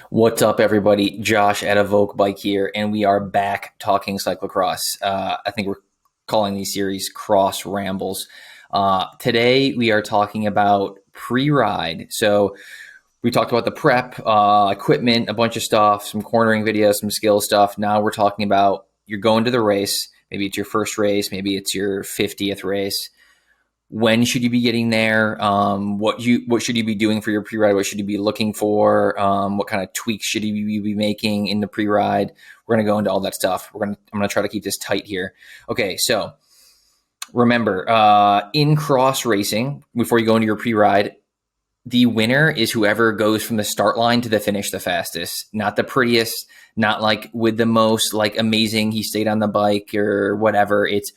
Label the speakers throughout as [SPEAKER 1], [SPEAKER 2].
[SPEAKER 1] What's up, everybody? Josh at Evoke Bike here, and we are back talking cyclocross. I think we're calling these series Cross Rambles. Today, we are talking about pre-ride. So we talked about the prep, equipment, a bunch of stuff, some cornering videos, some skill stuff. Now we're talking about you're going to the race. Maybe it's your first race. Maybe it's your 50th race. When should you be getting there? What should you be doing for your pre-ride? What should you be looking for? What kind of tweaks should you be making in the pre-ride? We're gonna go into all that stuff. I'm gonna try to keep this tight here. Okay, so remember, in cross racing, before you go into your pre-ride, the winner is whoever goes from the start line to the finish the fastest, not the prettiest, not like with the most like amazing he stayed on the bike or whatever. It's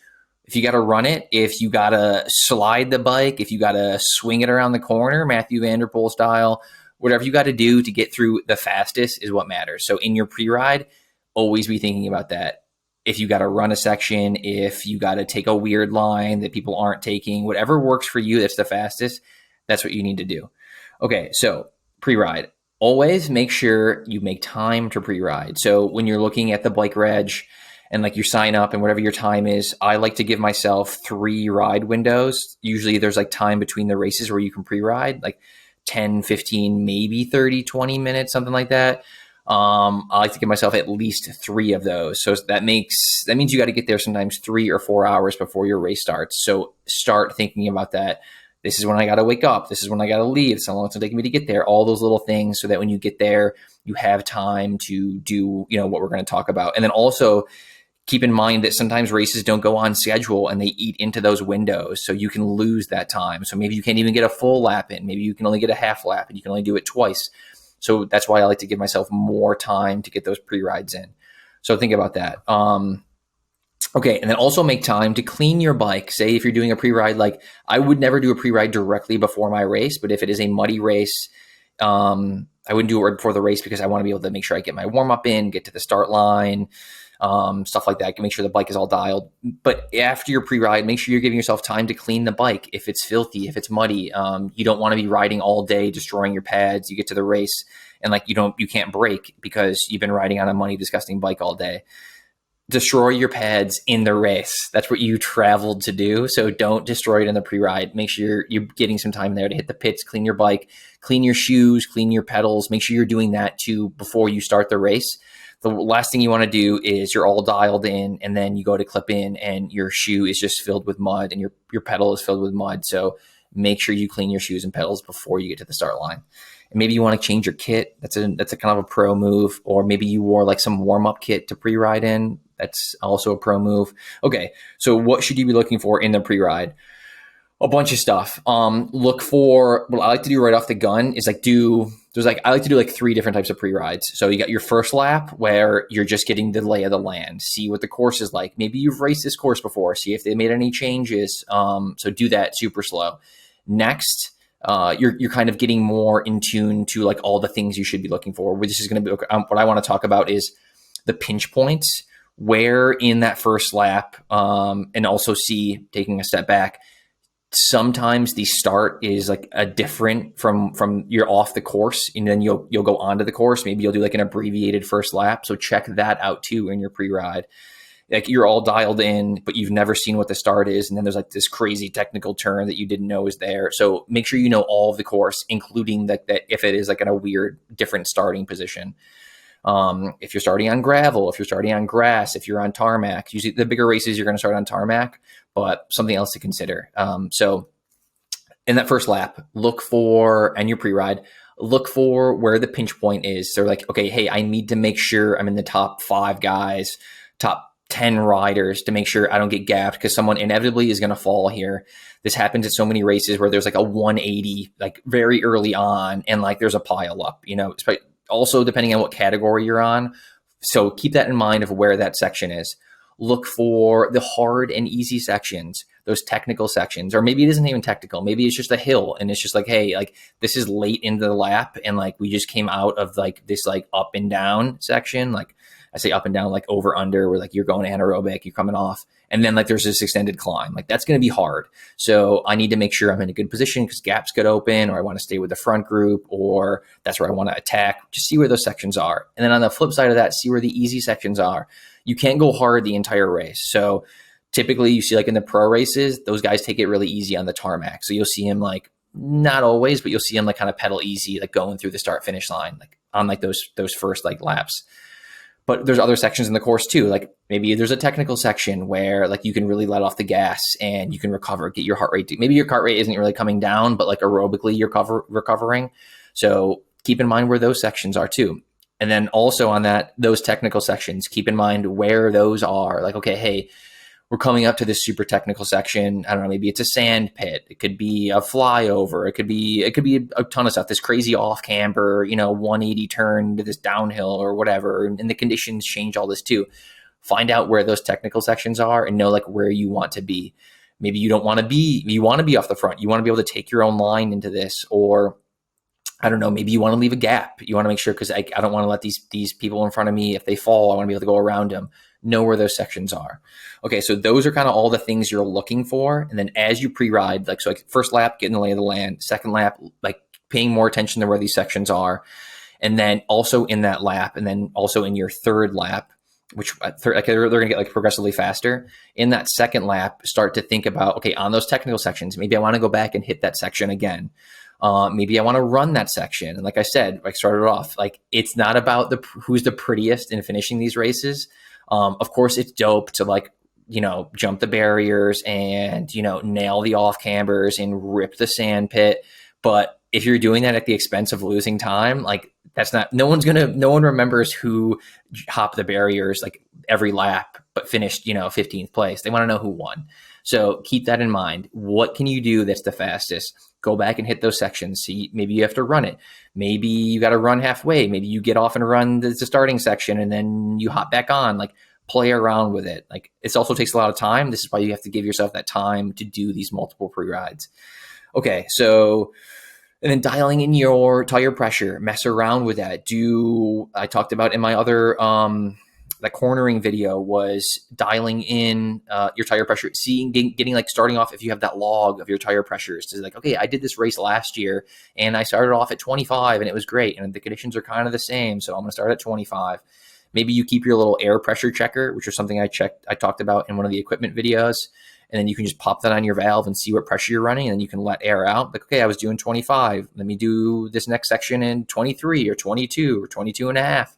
[SPEAKER 1] if you got to run it, if you got to slide the bike, if you got to swing it around the corner, Matthew Vanderpool style, whatever you got to do to get through the fastest is what matters. So in your pre-ride, always be thinking about that. If you got to run a section, if you got to take a weird line that people aren't taking, whatever works for you that's the fastest, that's what you need to do. Okay, so pre-ride. Always make sure you make time to pre-ride. So when you're looking at the bike reg and like you sign up and whatever your time is, I like to give myself 3 ride windows. Usually there's like time between the races where you can pre-ride, like 10, 15, maybe 30, 20 minutes, something like that. I like to give myself at least 3 of those. So that means you got to get there sometimes 3 or 4 hours before your race starts. So start thinking about that. This is when I got to wake up. This is when I got to leave. It's how long it's taking me to get there. All those little things so that when you get there, you have time to do, what we're going to talk about. And then also keep in mind that sometimes races don't go on schedule and they eat into those windows. So you can lose that time. So maybe you can't even get a full lap in. Maybe you can only get a half lap and you can only do it twice. So that's why I like to give myself more time to get those pre-rides in. So think about that. Okay, and then also make time to clean your bike. Say if you're doing a pre-ride, like I would never do a pre-ride directly before my race, but if it is a muddy race, I wouldn't do it right before the race because I want to be able to make sure I get my warm-up in, get to the start line, stuff like that. I can make sure the bike is all dialed. But after your pre-ride, make sure you're giving yourself time to clean the bike. If it's filthy, if it's muddy, you don't want to be riding all day, destroying your pads. You get to the race and like you can't brake because you've been riding on a muddy, disgusting bike all day. Destroy your pads in the race. That's what you traveled to do. So don't destroy it in the pre-ride. Make sure you're getting some time there to hit the pits, clean your bike, clean your shoes, clean your pedals. Make sure you're doing that too before you start the race. The last thing you want to do is you're all dialed in and then you go to clip in and your shoe is just filled with mud and your pedal is filled with mud. So make sure you clean your shoes and pedals before you get to the start line. And maybe you want to change your kit. That's a kind of a pro move. Or maybe you wore like some warm-up kit to pre-ride in. That's also a pro move. Okay, so what should you be looking for in the pre-ride? A bunch of stuff. Look for what I like to do right off the gun is I like to do like 3 different types of pre-rides. So you got your first lap where you're just getting the lay of the land, see what the course is like. Maybe you've raced this course before, see if they made any changes. So do that super slow. Next, you're kind of getting more in tune to like all the things you should be looking for. This is going to be what I want to talk about is the pinch points where in that first lap, and also see, taking a step back, sometimes the start is like a different from you're off the course and then you'll go onto the course. Maybe you'll do like an abbreviated first lap. So check that out too in your pre-ride. Like you're all dialed in, but you've never seen what the start is. And then there's like this crazy technical turn that you didn't know is there. So make sure you know all of the course, including that if it is like in a weird, different starting position. If you're starting on gravel, if you're starting on grass, if you're on tarmac, usually the bigger races, you're going to start on tarmac, but something else to consider. So in that first lap, and your pre-ride, look for where the pinch point is. So like, okay, hey, I need to make sure I'm in the top 5 guys, top 10 riders to make sure I don't get gapped because someone inevitably is going to fall here. This happens at so many races where there's like a 180, like very early on, and like there's a pile up, also depending on what category you're on. So keep that in mind of where that section is. Look for the hard and easy sections, those technical sections, or maybe it isn't even technical. Maybe it's just a hill and it's just like, hey, like this is late into the lap and like we just came out of like this like up and down section. Like I say up and down, like over under, where like you're going anaerobic, you're coming off. And then like there's this extended climb. Like that's going to be hard. So I need to make sure I'm in a good position because gaps could open, or I want to stay with the front group, or that's where I want to attack. Just see where those sections are. And then on the flip side of that, see where the easy sections are. You can't go hard the entire race. So typically you see like in the pro races, those guys take it really easy on the tarmac. So you'll see him like, not always, but you'll see him like kind of pedal easy, like going through the start finish line, like on like those first like laps. But there's other sections in the course too. Like maybe there's a technical section where like you can really let off the gas and you can recover, get your heart rate. Maybe your heart rate isn't really coming down, but like aerobically you're recovering. So keep in mind where those sections are too. And then also on those technical sections, keep in mind where those are. Like, okay, hey, we're coming up to this super technical section. I don't know, maybe it's a sand pit. It could be a flyover. It could be a ton of stuff. This crazy off camber, 180 turn to this downhill or whatever. And the conditions change all this too. Find out where those technical sections are and know like where you want to be. Maybe you want to be off the front. You want to be able to take your own line into this, or I don't know, maybe you want to leave a gap. You want to make sure, because I don't want to let these people in front of me, if they fall, I want to be able to go around them. Know where those sections are. Okay, so those are kind of all the things you're looking for. And then as you pre-ride, like first lap, getting the lay of the land. Second lap, like paying more attention to where these sections are. And then also in that lap, and then also in your third lap, which they're going to get like progressively faster. In that second lap, start to think about, okay, on those technical sections, maybe I want to go back and hit that section again. Maybe I want to run that section. And like I said, I started off, like it's not about who's the prettiest in finishing these races. Of course, it's dope to like, jump the barriers and, nail the off cambers and rip the sand pit. But if you're doing that at the expense of losing time, like no one remembers who hopped the barriers like every lap, but finished, 15th place. They want to know who won. So keep that in mind. What can you do that's the fastest? Go back and hit those sections. See, maybe you have to run it. Maybe you got to run halfway. Maybe you get off and run the starting section and then you hop back on. Like play around with it. Like it also takes a lot of time. This is why you have to give yourself that time to do these multiple pre-rides. Okay, so and then dialing in your tire pressure, mess around with that. I talked about in my other that cornering video was dialing in your tire pressure, getting like starting off, if you have that log of your tire pressures, to like, okay, I did this race last year and I started off at 25 and it was great. And the conditions are kind of the same. So I'm going to start at 25. Maybe you keep your little air pressure checker, which is something I talked about in one of the equipment videos. And then you can just pop that on your valve and see what pressure you're running. And then you can let air out. Like, okay, I was doing 25. Let me do this next section in 23 or 22 or 22 and a half.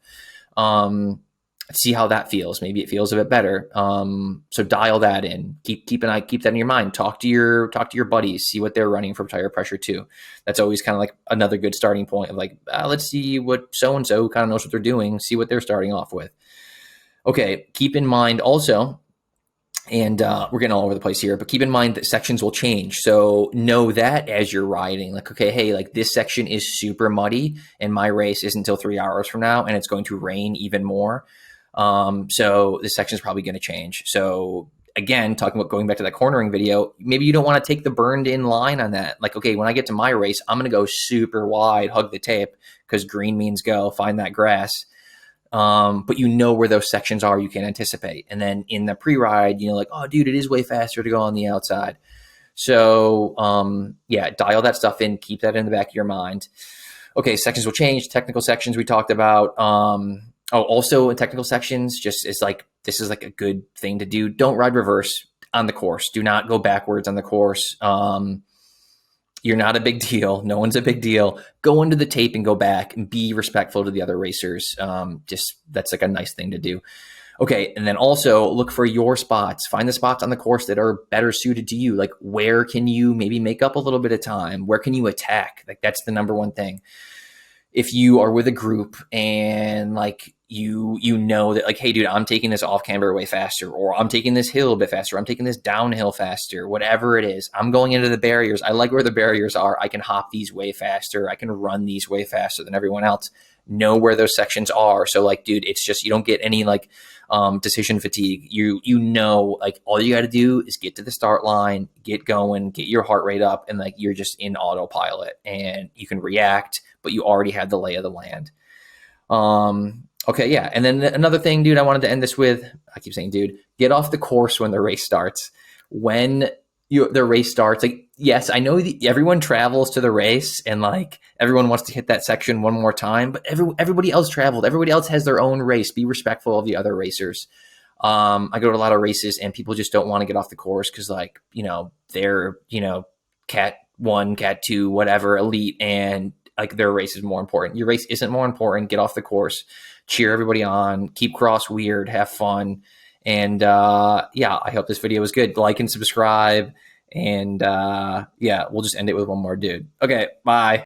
[SPEAKER 1] See how that feels. Maybe it feels a bit better. So dial that in. Keep that in your mind. Talk to your buddies. See what they're running for tire pressure too. That's always kind of like another good starting point of like, let's see what so-and-so kind of knows what they're doing. See what they're starting off with. Okay. Keep in mind also, and we're getting all over the place here, but keep in mind that sections will change. So know that as you're riding, like, okay, hey, like this section is super muddy and my race isn't until 3 hours from now and it's going to rain even more. So this section is probably going to change. So again, talking about going back to that cornering video, maybe you don't want to take the burned in line on that. Like, okay, when I get to my race, I'm going to go super wide, hug the tape, because green means go, find that grass. But you know where those sections are, you can anticipate. And then in the pre-ride, like, oh dude, it is way faster to go on the outside. So, dial that stuff in, keep that in the back of your mind. Okay. Sections will change. Technical sections we talked about. Also in technical sections, this is like a good thing to do. Don't ride reverse on the course. Do not go backwards on the course. You're not a big deal. No one's a big deal. Go into the tape and go back and be respectful to the other racers. That's like a nice thing to do. Okay. And then also look for your spots. Find the spots on the course that are better suited to you. Like, where can you maybe make up a little bit of time? Where can you attack? Like, that's the number one thing. If you are with a group and like you know that like, hey dude, I'm taking this off camber way faster, or I'm taking this hill a bit faster, I'm taking this downhill faster, whatever it is, I'm going into the barriers. I like where the barriers are. I can hop these way faster. I can run these way faster than everyone else. Know where those sections are. So like, dude, it's just, you don't get any like decision fatigue. You know, like all you got to do is get to the start line, get going, get your heart rate up, and like you're just in autopilot and you can react, but you already have the lay of the land. Okay, yeah. And then another thing, dude, I wanted to end this with, I keep saying, dude, get off the course when the race starts. When the race starts, like, yes, I know everyone travels to the race and like everyone wants to hit that section one more time, but everybody else traveled. Everybody else has their own race. Be respectful of the other racers. I go to a lot of races and people just don't want to get off the course because, like, they're, cat one, cat two, whatever, elite, and like their race is more important. Your race isn't more important. Get off the course, cheer everybody on, keep cross weird, have fun. And yeah, I hope this video was good. Like and subscribe. And yeah, we'll just end it with one more, dude. Okay, bye.